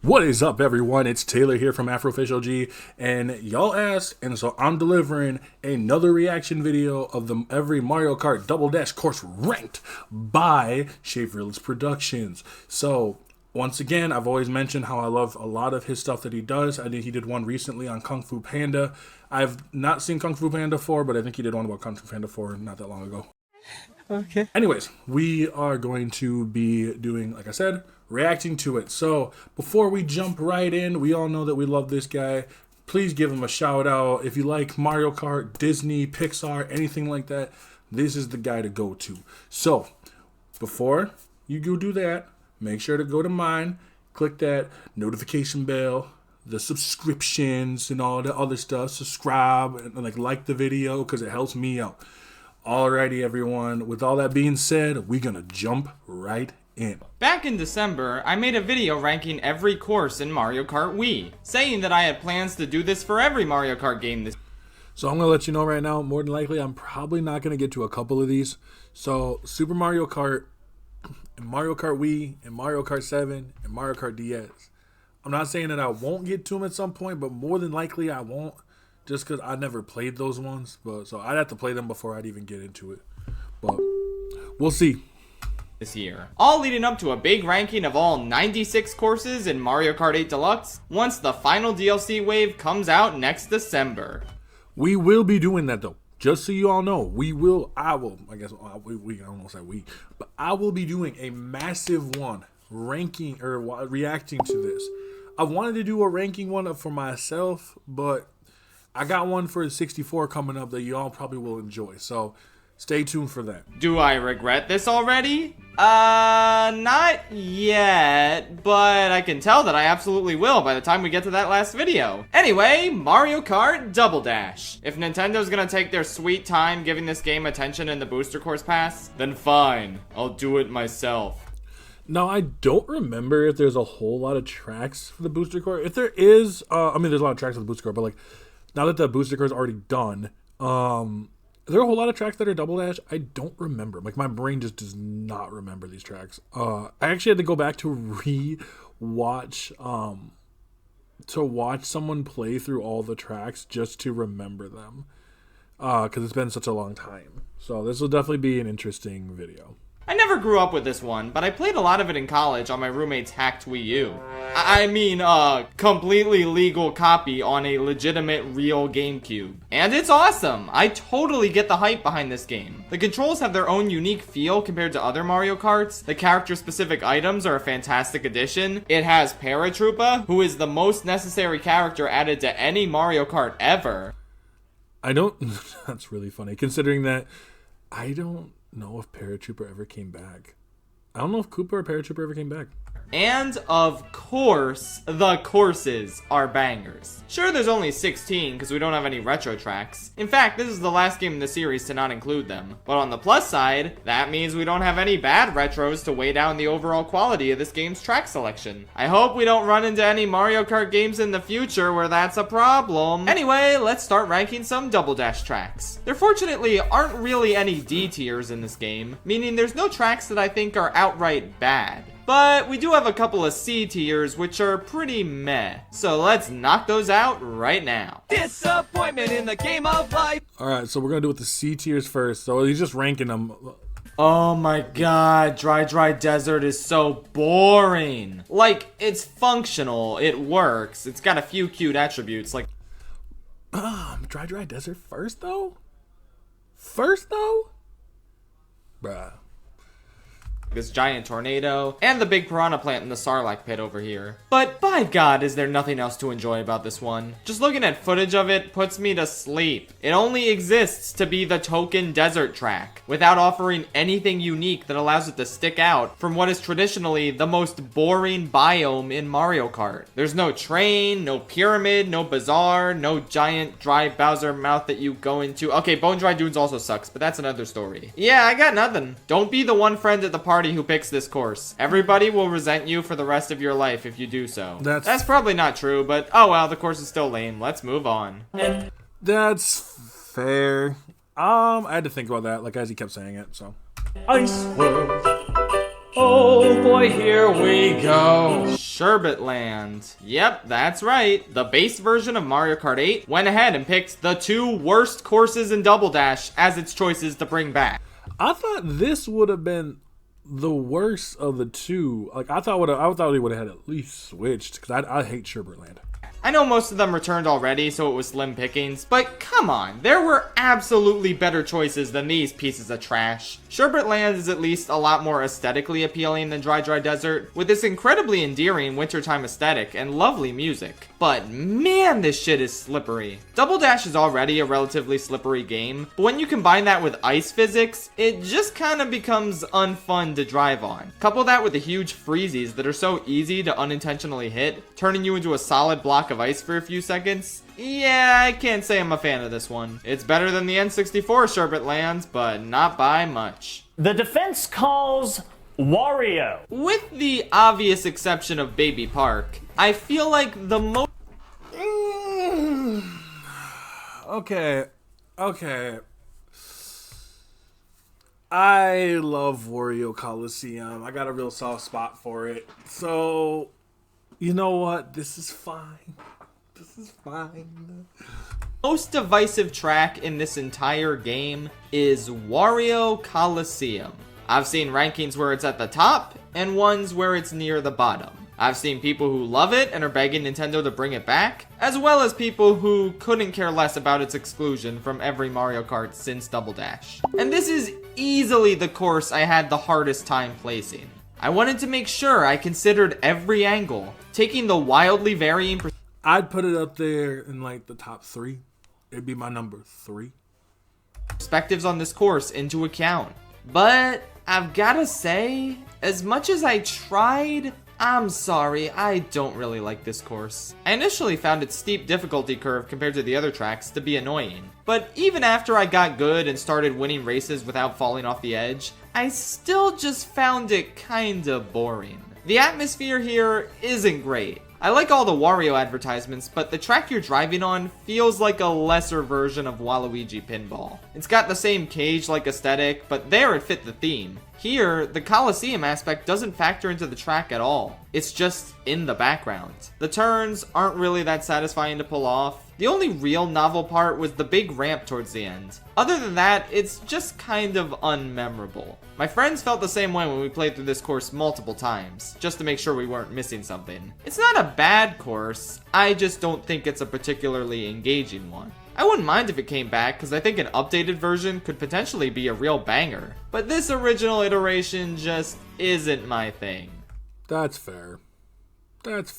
What is up, everyone? It's Taylor here from AfrofishOG, and y'all asked, and so I'm delivering another reaction video of every Mario Kart Double Dash course ranked by Schaffrillas Productions. So, once again, I've always mentioned how I love a lot of his stuff that he does. I think he did one recently on Kung Fu Panda. I've not seen Kung Fu Panda 4, but I think he did one about Kung Fu Panda 4 not that long ago. Okay. Anyways, we are going to be doing, like I said, reacting to it. So before we jump right in, we all know that we love this guy. Please give him a shout out. If you like Mario Kart, Disney, Pixar, anything like that, this is the guy to go to. So before you go do that, make sure to go to mine, click that notification bell, the subscriptions and all the other stuff. Subscribe and like the video because it helps me out. Alrighty, everyone. With all that being said, we're gonna jump right in. Back in December, I made a video ranking every course in Mario Kart Wii, saying that I had plans to do this for every Mario Kart game this. So I'm gonna let you know right now, more than likely, I'm probably not gonna get to a couple of these. So Super Mario Kart, and Mario Kart Wii, and Mario Kart 7, and Mario Kart DS. I'm not saying that I won't get to them at some point, but more than likely I won't. Just because I never played those ones, but so I'd have to play them before I'd even get into it. But we'll see. This year, all leading up to a big ranking of all 96 courses in Mario Kart 8 Deluxe once the final DLC wave comes out next December. We will be doing that though. Just so you all know, I will be doing a massive one ranking or reacting to this. I wanted to do a ranking one for myself, but I got one for 64 coming up that y'all probably will enjoy, so stay tuned for that. Do I regret this already? Not yet, but I can tell that I absolutely will by the time we get to that last video. Anyway, Mario Kart Double Dash. If Nintendo's gonna take their sweet time giving this game attention in the Booster Course Pass, then fine, I'll do it myself. Now, I don't remember if there's a whole lot of tracks for the Booster Course. If there is, I mean, there's a lot of tracks for the Booster Course, but like, now that the Booster Course is already done, is there a whole lot of tracks that are Double Dash? I don't remember. Like, my brain just does not remember these tracks. I actually had to go back to re-watch, to watch someone play through all the tracks just to remember them. Because it's been such a long time. So this will definitely be an interesting video. I never grew up with this one, but I played a lot of it in college on my roommate's hacked Wii U. I mean, completely legal copy on a legitimate real GameCube. And it's awesome! I totally get the hype behind this game. The controls have their own unique feel compared to other Mario Karts. The character-specific items are a fantastic addition. It has Paratroopa, who is the most necessary character added to any Mario Kart ever. That's really funny, considering that I don't know if Paratrooper ever came back. I don't know if Koopa or Paratrooper ever came back. And, of course, the courses are bangers. Sure, there's only 16 because we don't have any retro tracks. In fact, this is the last game in the series to not include them. But on the plus side, that means we don't have any bad retros to weigh down the overall quality of this game's track selection. I hope we don't run into any Mario Kart games in the future where that's a problem. Anyway, let's start ranking some Double Dash tracks. There fortunately aren't really any D tiers in this game, meaning there's no tracks that I think are outright bad. But we do have a couple of C tiers which are pretty meh. So let's knock those out right now. Disappointment in the game of life. Alright, so we're going to do with the C tiers first. So he's just ranking them. Oh my god, Dry Desert is so boring. Like, it's functional, it works, it's got a few cute attributes like... Dry Desert first though? First though? Bruh. This giant tornado, and the big piranha plant in the Sarlacc pit over here. But by God, is there nothing else to enjoy about this one? Just looking at footage of it puts me to sleep. It only exists to be the token desert track, without offering anything unique that allows it to stick out from what is traditionally the most boring biome in Mario Kart. There's no train, no pyramid, no bazaar, no giant dry Bowser mouth that you go into. Okay, Bone Dry Dunes also sucks, but that's another story. Yeah, I got nothing. Don't be the one friend at the party who picks this course. Everybody will resent you for the rest of your life if you do so. That's probably not true, but oh well, the course is still lame. Let's move on. That's fair. I had to think about that, like as he kept saying it, so. Ice World. Oh boy, here we go. Sherbet Land. Yep, that's right. The base version of Mario Kart 8 went ahead and picked the 2 worst courses in Double Dash as its choices to bring back. I thought this would have been the worst of the 2. Like I thought he would have had at least switched because I hate Sherbet Land. I know most of them returned already, so it was slim pickings, but come on, there were absolutely better choices than these pieces of trash. Sherbet Land is at least a lot more aesthetically appealing than Dry Dry Desert, with this incredibly endearing wintertime aesthetic and lovely music. But man, this shit is slippery. Double Dash is already a relatively slippery game, but when you combine that with ice physics, it just kind of becomes unfun to drive on. Couple that with the huge freezies that are so easy to unintentionally hit, turning you into a solid block of ice for a few seconds. Yeah, I can't say I'm a fan of this one. It's better than the N64 Sherbet Land, but not by much. The defense calls Wario. With the obvious exception of Baby Park, I feel like the most... Okay. I love Wario Coliseum. I got a real soft spot for it. So, you know what? This is fine. Most divisive track in this entire game is Wario Coliseum. I've seen rankings where it's at the top and ones where it's near the bottom. I've seen people who love it and are begging Nintendo to bring it back, as well as people who couldn't care less about its exclusion from every Mario Kart since Double Dash. And this is easily the course I had the hardest time placing. I wanted to make sure I considered every angle, taking the wildly varying I'd put it up there in like the top 3. It'd be my number 3. perspectives on this course into account. But I've gotta say, as much as I tried, I'm sorry, I don't really like this course. I initially found its steep difficulty curve compared to the other tracks to be annoying. But even after I got good and started winning races without falling off the edge, I still just found it kinda boring. The atmosphere here isn't great. I like all the Wario advertisements, but the track you're driving on feels like a lesser version of Waluigi Pinball. It's got the same cage-like aesthetic, but there it fit the theme. Here, the Coliseum aspect doesn't factor into the track at all. It's just in the background. The turns aren't really that satisfying to pull off. The only real novel part was the big ramp towards the end. Other than that, it's just kind of unmemorable. My friends felt the same way when we played through this course multiple times, just to make sure we weren't missing something. It's not a bad course, I just don't think it's a particularly engaging one. I wouldn't mind if it came back, because I think an updated version could potentially be a real banger. But this original iteration just isn't my thing. That's fair. It's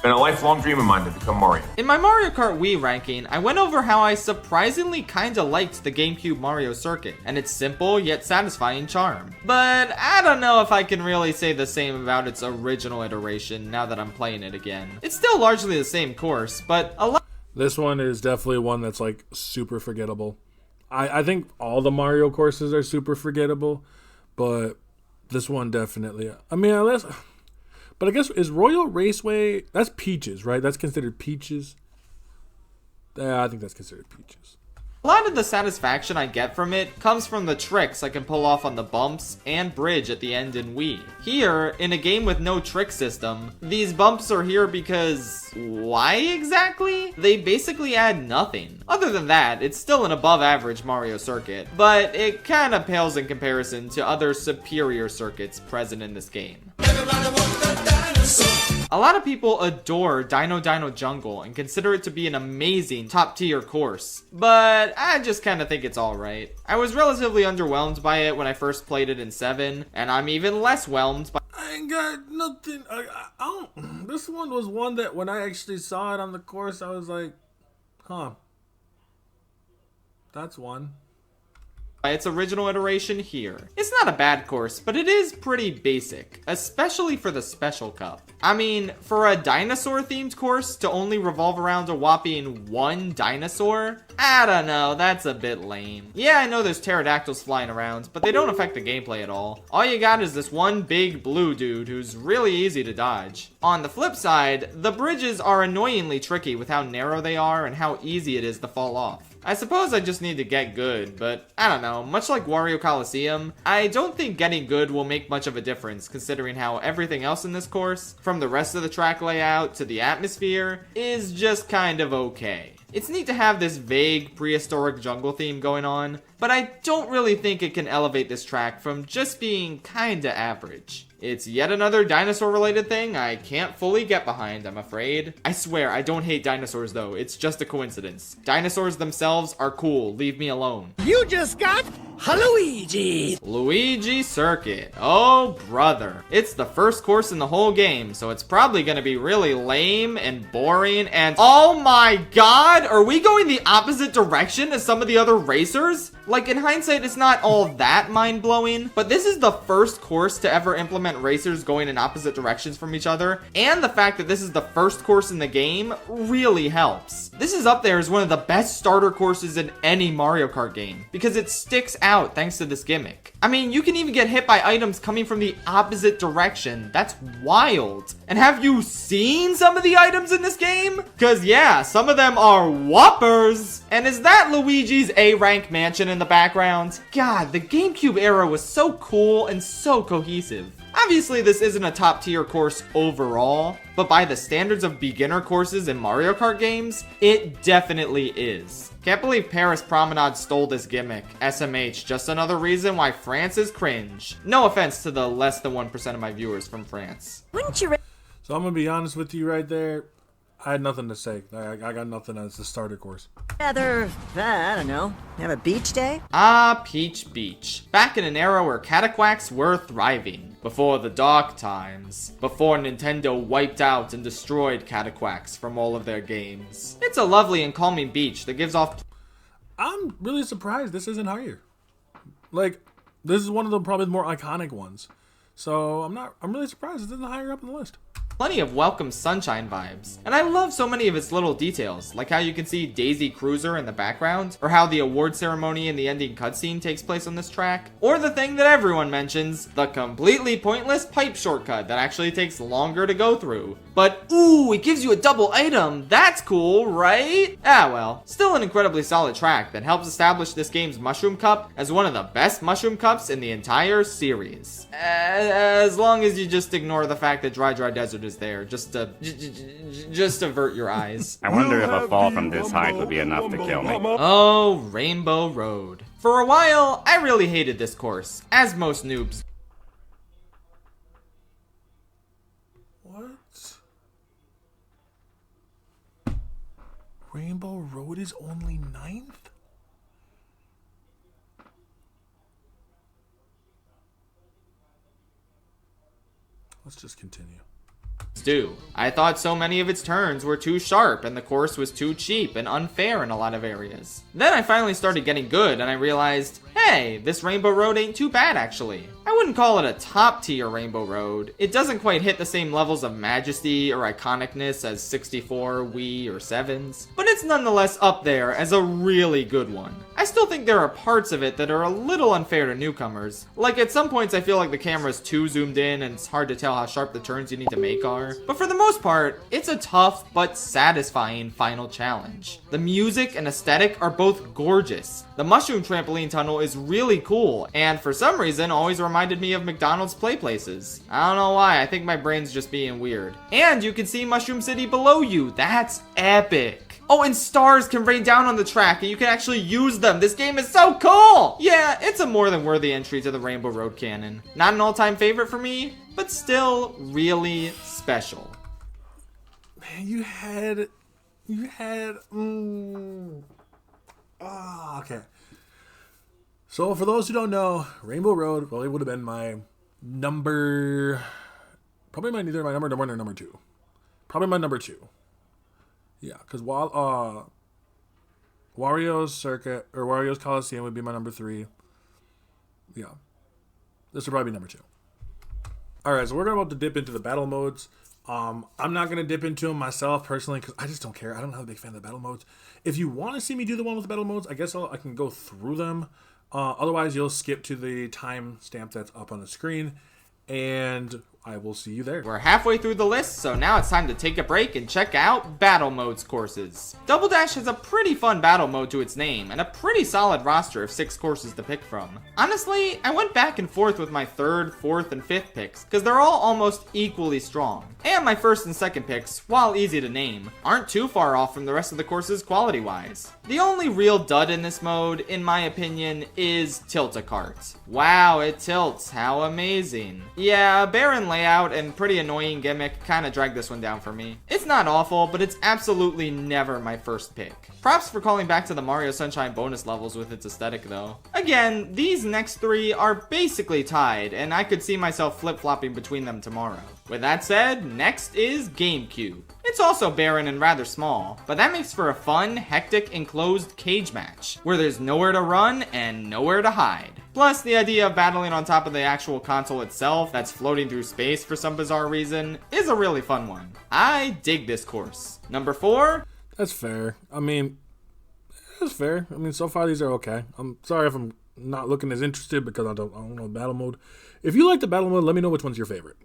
been a lifelong dream of mine to become Mario. In my Mario Kart Wii ranking, I went over how I surprisingly kinda liked the GameCube Mario circuit, and its simple yet satisfying charm. But I don't know if I can really say the same about its original iteration now that I'm playing it again. It's still largely the same course, but a lot... This one is definitely one that's like super forgettable. I think all the Mario courses are super forgettable, but this one definitely. I mean, but I guess is Royal Raceway, that's Peaches, right? That's considered Peaches. Yeah, I think that's considered Peaches. A lot of the satisfaction I get from it comes from the tricks I can pull off on the bumps and bridge at the end in Wii. Here, in a game with no trick system, these bumps are here because... why exactly? They basically add nothing. Other than that, it's still an above average Mario circuit, but it kinda pales in comparison to other superior circuits present in this game. A lot of people adore Dino Dino Jungle and consider it to be an amazing top tier course, but I just kinda think it's alright. I was relatively underwhelmed by it when I first played it in 7, and I'm even less whelmed by... I ain't got nothing. I don't. This one was one that when I actually saw it on the course, I was like, huh. That's one. its original iteration here. It's not a bad course, but it is pretty basic, especially for the Special Cup. I mean, for a dinosaur-themed course to only revolve around a whopping one dinosaur? I don't know, that's a bit lame. Yeah, I know there's pterodactyls flying around, but they don't affect the gameplay at all. All you got is this one big blue dude who's really easy to dodge. On the flip side, the bridges are annoyingly tricky with how narrow they are and how easy it is to fall off. I suppose I just need to get good, but I don't know, much like Wario Coliseum, I don't think getting good will make much of a difference considering how everything else in this course, from the rest of the track layout to the atmosphere, is just kind of okay. It's neat to have this vague prehistoric jungle theme going on, but I don't really think it can elevate this track from just being kinda average. It's yet another dinosaur-related thing I can't fully get behind, I'm afraid. I swear, I don't hate dinosaurs though, it's just a coincidence. Dinosaurs themselves are cool, leave me alone. You just got Luigi! Luigi Circuit. Oh, brother. It's the first course in the whole game, so it's probably gonna be really lame and boring and— oh my god! Are we going the opposite direction as some of the other racers? Like, in hindsight, it's not all that mind-blowing, but this is the first course to ever implement racers going in opposite directions from each other, and the fact that this is the first course in the game really helps. This is up there as one of the best starter courses in any Mario Kart game, because it sticks out thanks to this gimmick. I mean, you can even get hit by items coming from the opposite direction. That's wild. And have you seen some of the items in this game? Cause yeah, some of them are whoppers. And is that Luigi's A-rank mansion in the background? God, the GameCube era was so cool and so cohesive. Obviously, this isn't a top tier course overall, but by the standards of beginner courses in Mario Kart games, it definitely is. Can't believe Paris Promenade stole this gimmick. SMH, just another reason why France is cringe. No offense to the less than 1% of my viewers from France. Wouldn't you So I'm gonna be honest with you right there. I had nothing to say. I got nothing as the starter course. rather, I don't know, have a beach day? Ah, Peach Beach. Back in an era where cataquacks were thriving. Before the dark times. Before Nintendo wiped out and destroyed cataquacks from all of their games. It's a lovely and calming beach that gives off— I'm really surprised this isn't higher. Like, this is one of the probably more iconic ones. So I'm really surprised it isn't higher up in the list. plenty of welcome sunshine vibes. And I love so many of its little details, like how you can see Daisy Cruiser in the background, or how the award ceremony in the ending cutscene takes place on this track, or the thing that everyone mentions, the completely pointless pipe shortcut that actually takes longer to go through. But ooh, it gives you a double item, that's cool, right? Ah well, still an incredibly solid track that helps establish this game's Mushroom Cup as one of the best Mushroom Cups in the entire series. As long as you just ignore the fact that Dry Desert is there, just avert your eyes. I wonder if a fall from this height would be enough to kill me. Oh, Rainbow Road. For a while, I really hated this course, as most noobs. What? Rainbow Road is only 9th? Let's just continue. Do. I thought so many of its turns were too sharp and the course was too cheap and unfair in a lot of areas. Then I finally started getting good and I realized, hey, this Rainbow Road ain't too bad actually. I wouldn't call it a top tier Rainbow Road. It doesn't quite hit the same levels of majesty or iconicness as 64, Wii, or 7's, but it's nonetheless up there as a really good one. I still think there are parts of it that are a little unfair to newcomers. Like at some points I feel like the camera's too zoomed in and it's hard to tell how sharp the turns you need to make are. But for the most part, it's a tough but satisfying final challenge. The music and aesthetic are both gorgeous. The mushroom trampoline tunnel is really cool, and for some reason always reminded me of McDonald's play places. I don't know why, I think my brain's just being weird. And you can see Mushroom City below you, that's epic. Oh, and stars can rain down on the track and you can actually use them. This game is so cool! Yeah, it's a more than worthy entry to the Rainbow Road canon. Not an all-time favorite for me, but still really special. Man, you had okay. So for those who don't know, Rainbow Road probably would have been my number, probably my either my number one or number two. Probably my number two. Yeah, because while Wario's Circuit or Wario's Coliseum would be my number 3. Yeah, this would probably be number 2. All right, so we're about to dip into the battle modes. I'm not gonna dip into them myself personally because I just don't care. I'm not a big fan of the battle modes. If you want to see me do the one with the battle modes, I guess I can go through them. Otherwise, you'll skip to the time stamp that's up on the screen, and I will see you there. We're halfway through the list, so now it's time to take a break and check out Battle Modes courses. Double Dash has a pretty fun battle mode to its name, and a pretty solid roster of 6 courses to pick from. Honestly, I went back and forth with my 3rd, 4th, and 5th picks, because they're all almost equally strong. And my 1st and 2nd picks, while easy to name, aren't too far off from the rest of the courses quality-wise. The only real dud in this mode, in my opinion, is Tilt-A-Kart. Wow, it tilts, how amazing. Yeah, barren layout and pretty annoying gimmick kinda dragged this one down for me. It's not awful, but it's absolutely never my first pick. Props for calling back to the Mario Sunshine bonus levels with its aesthetic though. Again, these next 3 are basically tied, and I could see myself flip-flopping between them tomorrow. With that said, next is GameCube. It's also barren and rather small, but that makes for a fun, hectic, enclosed cage match, where there's nowhere to run and nowhere to hide. Plus, the idea of battling on top of the actual console itself that's floating through space for some bizarre reason is a really fun one. I dig this course. Number 4? That's fair. I mean, that's fair. I mean, so far these are okay. I'm sorry if I'm not looking as interested because I don't know battle mode. If you like the battle mode, let me know which one's your favorite.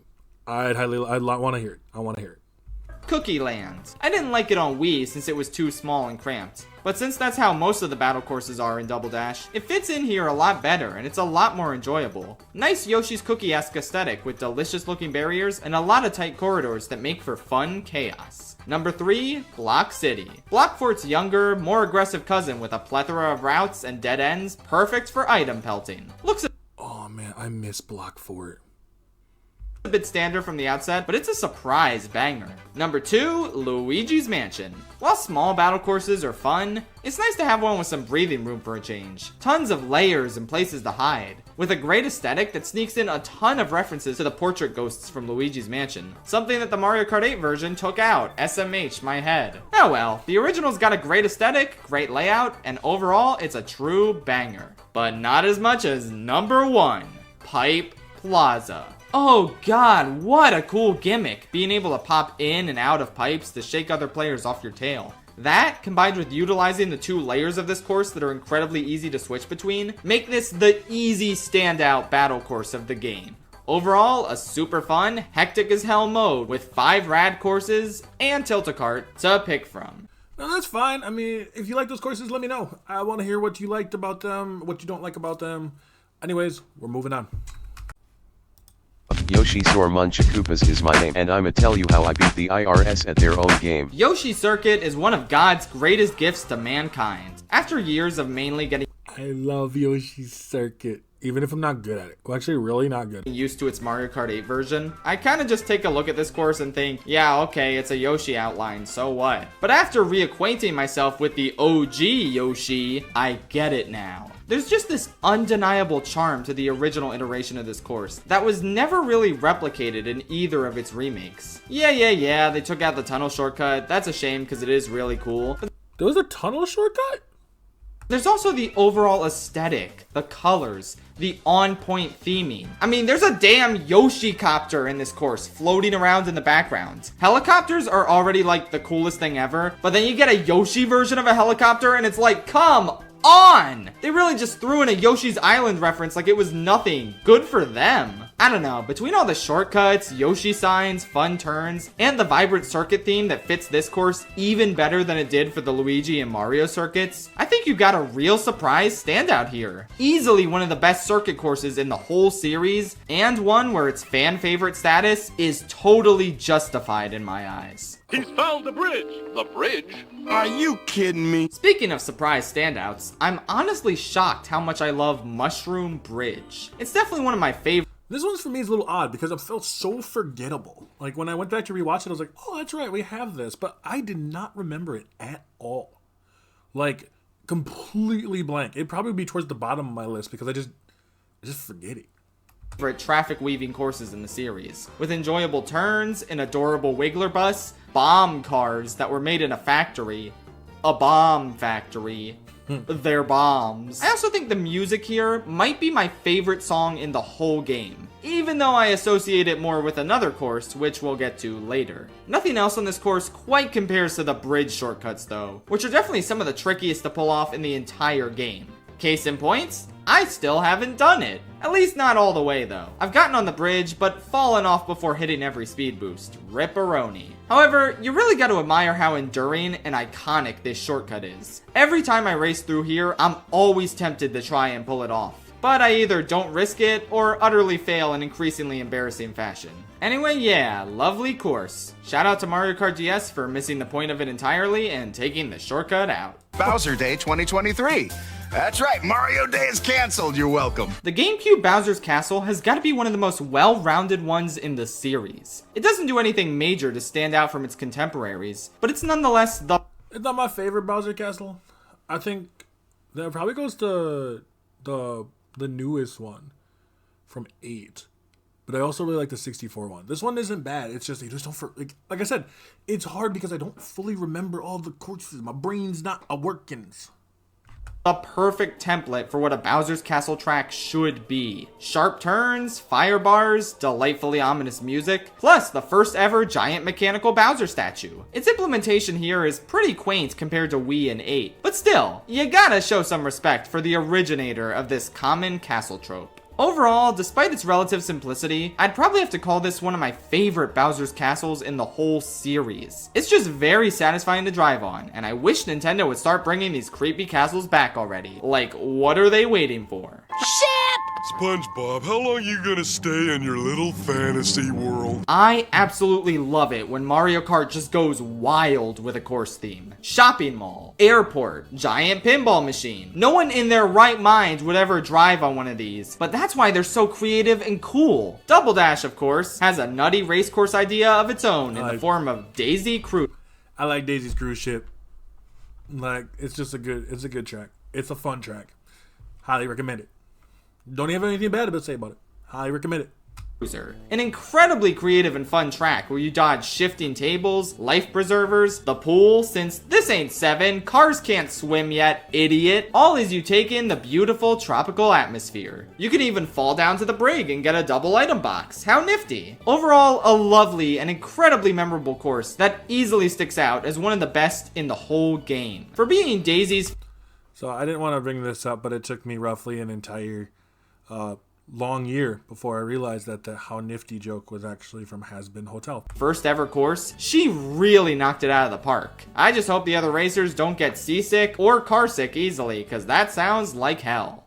I'd want to hear it. I want to hear it. Cookie Land. I didn't like it on Wii since it was too small and cramped, but since that's how most of the battle courses are in Double Dash, it fits in here a lot better and it's a lot more enjoyable. Nice Yoshi's Cookie-esque aesthetic with delicious looking barriers and a lot of tight corridors that make for fun chaos. Number 3, Block City. Block Fort's younger, more aggressive cousin with a plethora of routes and dead ends, perfect for item pelting. Looks Oh man, I miss Block Fort. a bit standard from the outset, but it's a surprise banger. Number 2, Luigi's Mansion. While small battle courses are fun, it's nice to have one with some breathing room for a change. Tons of layers and places to hide. With a great aesthetic that sneaks in a ton of references to the portrait ghosts from Luigi's Mansion. Something that the Mario Kart 8 version took out. SMH my head. Oh well, the original's got a great aesthetic, great layout, and overall it's a true banger. But not as much as number 1, Pipe Plaza. Oh god, what a cool gimmick, being able to pop in and out of pipes to shake other players off your tail. That, combined with utilizing the 2 layers of this course that are incredibly easy to switch between, make this the easy standout battle course of the game. Overall, a super fun, hectic as hell mode with 5 rad courses and Tilt-A-Kart to pick from. No, that's fine. I mean, if you like those courses, let me know. I want to hear what you liked about them, what you don't like about them. Anyways, we're moving on. Yoshi Sor Munchakoopas is my name, and I'ma tell you how I beat the IRS at their own game. Yoshi Circuit is one of God's greatest gifts to mankind. After years of mainly getting I love Yoshi's Circuit, even if I'm not good at it. Well, actually, really not good. used to its Mario Kart 8 version, I kinda just take a look at this course and think, yeah, okay, it's a Yoshi outline, so what? But after reacquainting myself with the OG Yoshi, I get it now. There's just this undeniable charm to the original iteration of this course that was never really replicated in either of its remakes. Yeah, they took out the tunnel shortcut. That's a shame because it is really cool. But There was a tunnel shortcut? there's also the overall aesthetic, the colors, the on-point theming. I mean, there's a damn Yoshi-copter in this course floating around in the background. Helicopters are already like the coolest thing ever, but then you get a Yoshi version of a helicopter and it's like, come on! They really just threw in a Yoshi's Island reference like it was nothing. Good for them. I don't know, between all the shortcuts, Yoshi signs, fun turns, and the vibrant circuit theme that fits this course even better than it did for the Luigi and Mario circuits, I think you got a real surprise standout here. Easily one of the best circuit courses in the whole series, and one where its fan favorite status is totally justified in my eyes. He's found the bridge! The bridge? Are you kidding me? Speaking of surprise standouts, I'm honestly shocked how much I love Mushroom Bridge. It's definitely one of my favorites. This one's for me is a little odd because it felt so forgettable. Like when I went back to rewatch it, I was like, oh, that's right, we have this. But I did not remember it at all. Like, completely blank. It'd probably be towards the bottom of my list because I just forget it. Traffic weaving courses in the series, with enjoyable turns, an adorable Wiggler bus, bomb cars that were made in a factory. A bomb factory. They're bombs. I also think the music here might be my favorite song in the whole game, even though I associate it more with another course, which we'll get to later. Nothing else on this course quite compares to the bridge shortcuts though, which are definitely some of the trickiest to pull off in the entire game. Case in point, I still haven't done it. At least not all the way though. I've gotten on the bridge, but fallen off before hitting every speed boost. Ripperoni. However, you really got to admire how enduring and iconic this shortcut is. Every time I race through here, I'm always tempted to try and pull it off. But I either don't risk it or utterly fail in increasingly embarrassing fashion. Anyway, yeah, lovely course. Shout out to Mario Kart DS for missing the point of it entirely and taking the shortcut out. Bowser Day 2023. That's right, Mario Day is canceled, you're welcome. The GameCube Bowser's Castle has got to be one of the most well-rounded ones in the series. It doesn't do anything major to stand out from its contemporaries, but it's nonetheless It's not my favorite Bowser Castle. I think that probably goes to the newest one from 8. But I also really like the 64 one. This one isn't bad. It's just, you just don't, like I said, it's hard because I don't fully remember all the courses. My brain's not a-workins. the perfect template for what a Bowser's Castle track should be. Sharp turns, fire bars, delightfully ominous music, plus the first ever giant mechanical Bowser statue. Its implementation here is pretty quaint compared to Wii and 8, but still, you gotta show some respect for the originator of this common castle trope. Overall, despite its relative simplicity, I'd probably have to call this one of my favorite Bowser's Castles in the whole series. It's just very satisfying to drive on, and I wish Nintendo would start bringing these creepy castles back already. Like, what are they waiting for? SpongeBob, how long you gonna stay in your little fantasy world? I absolutely love it when Mario Kart just goes wild with a course theme. Shopping mall, airport, giant pinball machine. No one in their right mind would ever drive on one of these, but that's why they're so creative and cool. Double Dash, of course, has a nutty race course idea of its own in the form of Daisy Cruise. I like Daisy's Cruise Ship. Like, it's a good track. It's a fun track. Highly recommend it. Don't have anything bad to say about it. Highly recommend it. An incredibly creative and fun track where you dodge shifting tables, life preservers, the pool, since this ain't 7, cars can't swim yet, idiot. All as you take in the beautiful tropical atmosphere. You can even fall down to the brig and get a double item box. How nifty. Overall, a lovely and incredibly memorable course that easily sticks out as one of the best in the whole game. For being Daisy's... So I didn't want to bring this up, but it took me roughly an entire long year before I realized that the How Nifty joke was actually from Has-Been Hotel. First ever course, she really knocked it out of the park. I just hope the other racers don't get seasick or car sick easily, because that sounds like hell.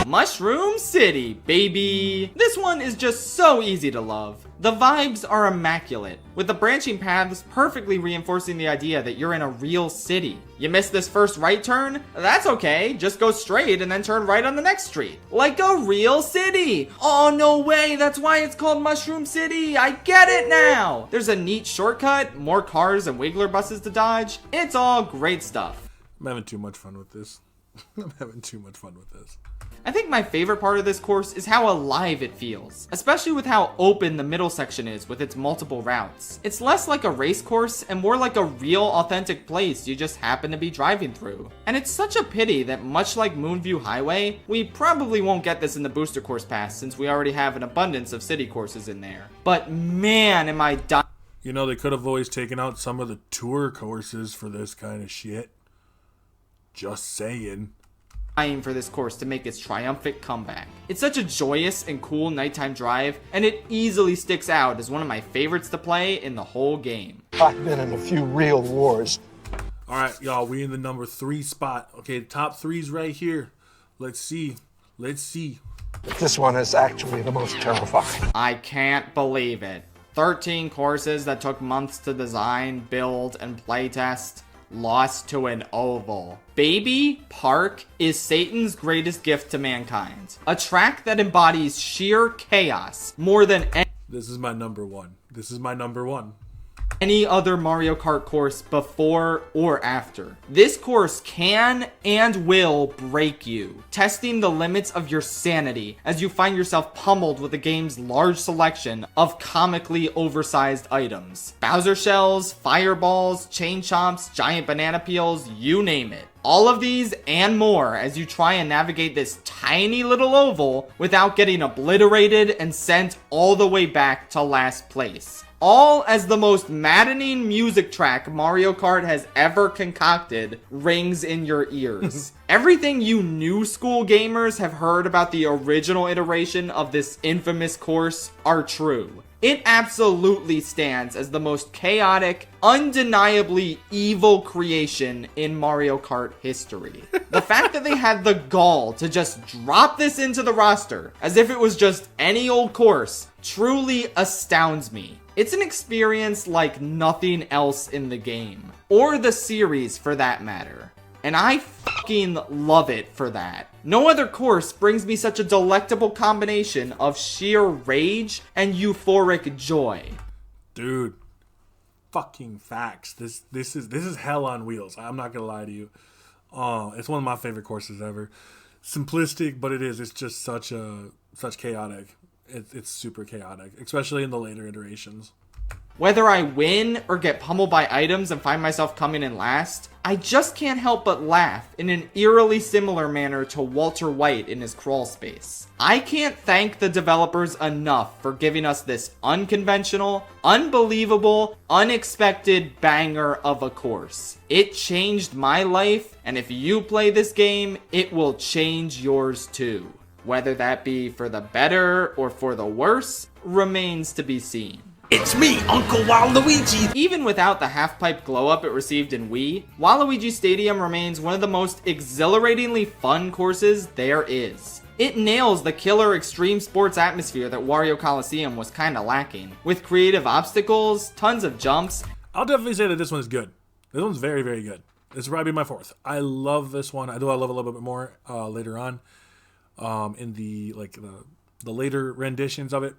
Mushroom City, baby. This one is just so easy to love. The vibes are immaculate, with the branching paths perfectly reinforcing the idea that you're in a real city. You missed this first right turn? That's okay, just go straight and then turn right on the next street. Like a real city! Oh, no way, that's why it's called Mushroom City! I get it now! There's a neat shortcut, more cars and Wiggler buses to dodge. It's all great stuff. I'm having too much fun with this. I think my favorite part of this course is how alive it feels, especially with how open the middle section is with its multiple routes. It's less like a race course and more like a real authentic place you just happen to be driving through. And it's such a pity that much like Moonview Highway, we probably won't get this in the booster course pass since we already have an abundance of city courses in there. But man, am I dying. You know, they could have always taken out some of the tour courses for this kind of shit. Just saying. For this course to make its triumphant comeback. It's such a joyous and cool nighttime drive, and it easily sticks out as one of my favorites to play in the whole game. I've been in a few real wars. Alright, y'all, we in the number 3 spot. Okay, the top 3's right here. Let's see. This one is actually the most terrifying. I can't believe it. 13 courses that took months to design, build, and playtest. Lost to an oval. Baby Park is Satan's greatest gift to mankind. A track that embodies sheer chaos more than This is my number one. Any other Mario Kart course before or after. This course can and will break you, testing the limits of your sanity as you find yourself pummeled with the game's large selection of comically oversized items. Bowser shells, fireballs, chain chomps, giant banana peels, you name it. All of these and more as you try and navigate this tiny little oval without getting obliterated and sent all the way back to last place. all as the most maddening music track Mario Kart has ever concocted rings in your ears. Everything you new school gamers have heard about the original iteration of this infamous course are true. It absolutely stands as the most chaotic, undeniably evil creation in Mario Kart history. The fact that they had the gall to just drop this into the roster as if it was just any old course truly astounds me. It's an experience like nothing else in the game, or the series for that matter. And I fucking love it for that. No other course brings me such a delectable combination of sheer rage and euphoric joy. Dude, fucking facts. This is hell on wheels. I'm not gonna lie to you. It's one of my favorite courses ever. Simplistic, but it is. It's just such chaotic. It's super chaotic, especially in the later iterations. Whether I win or get pummeled by items and find myself coming in last, I just can't help but laugh in an eerily similar manner to Walter White in his crawl space. I can't thank the developers enough for giving us this unconventional, unbelievable, unexpected banger of a course. It changed my life, and if you play this game, it will change yours too. Whether that be for the better or for the worse remains to be seen. It's me, Uncle Waluigi! Even without the half-pipe glow-up it received in Wii, Waluigi Stadium remains one of the most exhilaratingly fun courses there is. It nails the killer extreme sports atmosphere that Wario Coliseum was kinda lacking, with creative obstacles, tons of jumps. I'll definitely say that this one is good. This one's very, very good. This will probably be my fourth. I love this one. I love it a little bit more later on in the later renditions of it.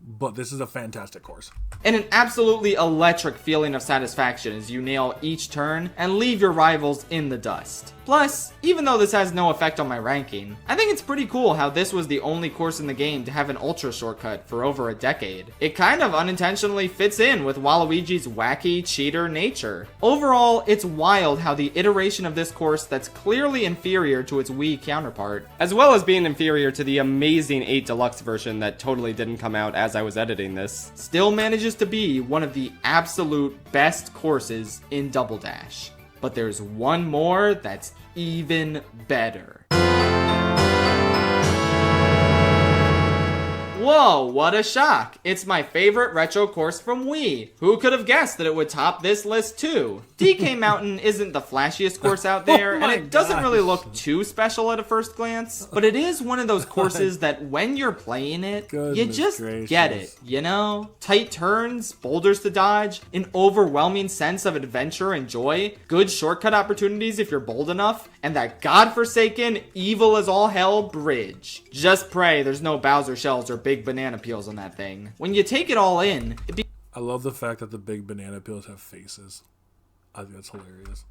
But this is a fantastic course. And an absolutely electric feeling of satisfaction as you nail each turn and leave your rivals in the dust. Plus, even though this has no effect on my ranking, I think it's pretty cool how this was the only course in the game to have an ultra shortcut for over a decade. It kind of unintentionally fits in with Waluigi's wacky, cheater nature. Overall, it's wild how the iteration of this course that's clearly inferior to its Wii counterpart, as well as being inferior to the amazing 8 Deluxe version that totally didn't come out as I was editing this, still manages to be one of the absolute best courses in Double Dash. But there's one more that's even better. Whoa, what a shock. It's my favorite retro course from Wii. Who could have guessed that it would top this list too? DK Mountain isn't the flashiest course out there, and it doesn't really look too special at a first glance, but it is one of those courses that when you're playing it, you just get it, you know? Tight turns, boulders to dodge, an overwhelming sense of adventure and joy, good shortcut opportunities if you're bold enough, and that godforsaken, evil as all hell bridge. Just pray there's no Bowser shells or big banana peels on that thing. When you take it all in, I love the fact that the big banana peels have faces. I think that's hilarious.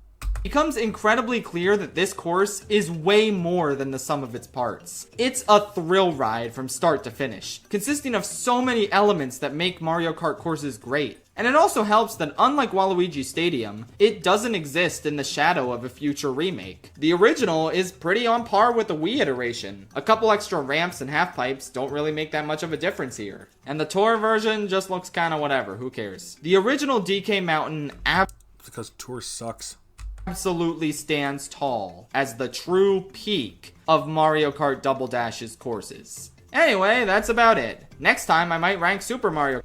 Becomes incredibly clear that this course is way more than the sum of its parts. It's a thrill ride from start to finish, consisting of so many elements that make Mario Kart courses great. And it also helps that unlike Waluigi Stadium, it doesn't exist in the shadow of a future remake. The original is pretty on par with the Wii iteration. A couple extra ramps and half-pipes don't really make that much of a difference here. And the Tour version just looks kinda whatever, who cares? The original DK Mountain because Tour sucks. Absolutely stands tall as the true peak of Mario Kart Double Dash's courses. Anyway, that's about it. Next time I might rank Super Mario.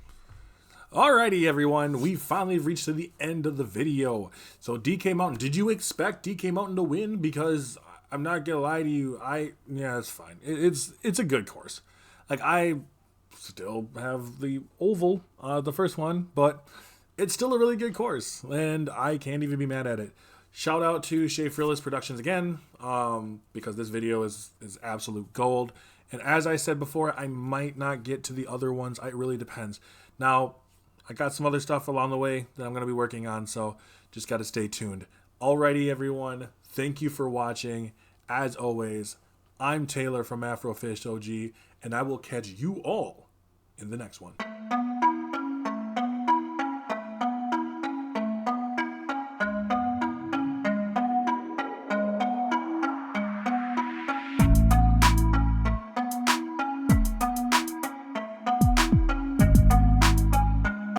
Alrighty, everyone, we finally reached to the end of the video. So DK Mountain, did you expect DK Mountain to win? Because I'm not gonna lie to you, yeah, it's fine. It's a good course. Like, I still have the oval, the first one, but it's still a really good course, and I can't even be mad at it. Shout out to Schaffrillas Productions again, because this video is absolute gold. And as I said before, I might not get to the other ones. It really depends. Now, I got some other stuff along the way that I'm going to be working on, so just got to stay tuned. Alrighty, everyone. Thank you for watching. As always, I'm Taylor from AfrofishOG, and I will catch you all in the next one.